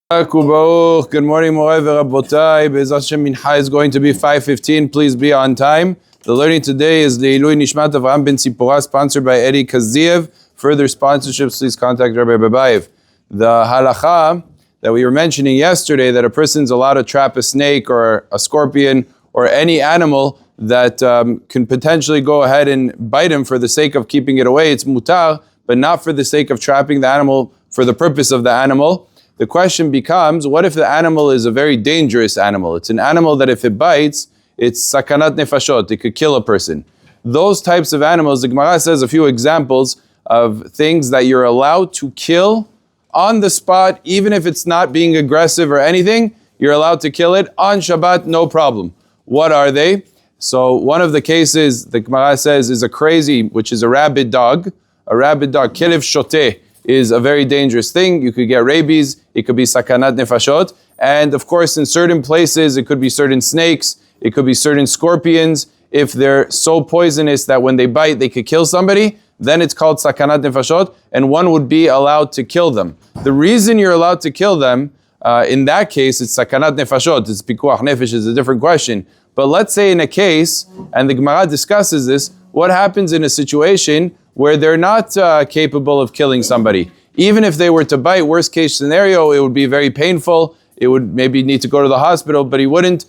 Good morning, Morei V'Rabotai. Be'ezras Hashem Mincha is going to be 5:15. Please be on time. The learning today is Leilui Nishmat Avraham Ben Tzipora, sponsored by Eddie Kaziev. Further sponsorships, please contact Rabbi Babayev. The halacha that we were mentioning yesterday, that a person's allowed to trap a snake or a scorpion or any animal that can potentially go ahead and bite him for the sake of keeping it away. It's mutar, but not for the sake of trapping the animal for the purpose of the animal. The question becomes, what if the animal is a very dangerous animal? It's an animal that if it bites, it's sakanat nefashot, it could kill a person. Those types of animals, the Gemara says a few examples of things that you're allowed to kill on the spot, even if it's not being aggressive or anything, you're allowed to kill it on Shabbat, no problem. What are they? So one of the cases, the Gemara says, is a crazy, which is a rabid dog. A rabid dog, kelev shoteh, is a very dangerous thing. You could get rabies, it could be sakanat nefashot, and of course in certain places it could be certain snakes, it could be certain scorpions. If they're so poisonous that when they bite they could kill somebody, then it's called sakanat nefashot, and one would be allowed to kill them. The reason you're allowed to kill them, in that case it's sakanat nefashot, it's pikuach nefesh, is a different question. But let's say in a case, and the Gemara discusses this, what happens in a situation where they're not capable of killing somebody? Even if they were to bite, worst case scenario, it would be very painful. It would maybe need to go to the hospital, but he wouldn't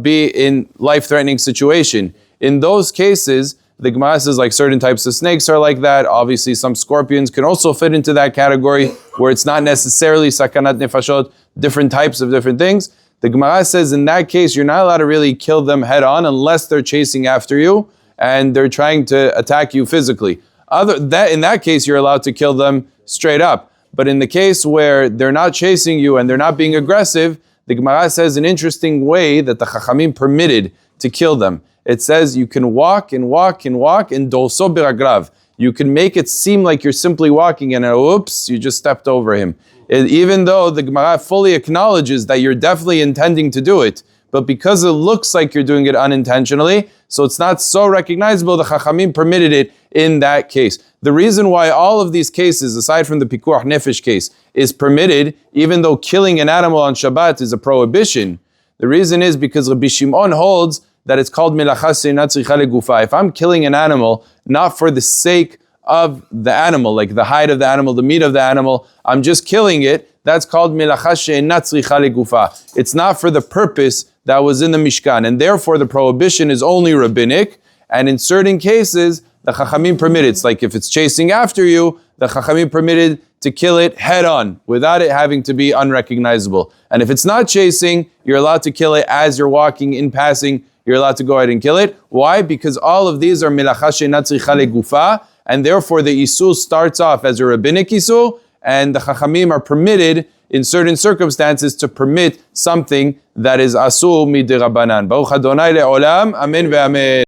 be in life-threatening situation. In those cases, the Gemara says like certain types of snakes are like that. Obviously, some scorpions can also fit into that category where it's not necessarily sakanat nefashot, different types of different things. The Gemara says in that case, you're not allowed to really kill them head on unless they're chasing after you and they're trying to attack you physically. In that case, you're allowed to kill them straight up. But in the case where they're not chasing you and they're not being aggressive, the Gemara says an interesting way that the Chachamim permitted to kill them. It says you can walk and walk and walk and dolso biragrav. You can make it seem like you're simply walking and oops, you just stepped over him. Even though the Gemara fully acknowledges that you're definitely intending to do it, but because it looks like you're doing it unintentionally, so it's not so recognizable, the Chachamim permitted it in that case. The reason why all of these cases, aside from the pikuach nefesh case, is permitted, even though killing an animal on Shabbat is a prohibition, the reason is because Rabbi Shimon holds that it's called melacha she'eina tzricha legufa. If I'm killing an animal, not for the sake of the animal, like the hide of the animal, the meat of the animal, I'm just killing it, that's called melacha she'eina tzricha legufa. It's not for the purpose that was in the Mishkan, and therefore the prohibition is only rabbinic, and in certain cases, the Chachamim permitted. It's like if it's chasing after you, the Chachamim permitted to kill it head on, without it having to be unrecognizable. And if it's not chasing, you're allowed to kill it as you're walking, in passing, you're allowed to go ahead and kill it. Why? Because all of these are melacha she'eina tzricha legufa, and therefore the isur starts off as a rabbinic isur, and the Chachamim are permitted in certain circumstances to permit something that is asur midirabanan. Baruch Adonai le'olam, amen ve'amen.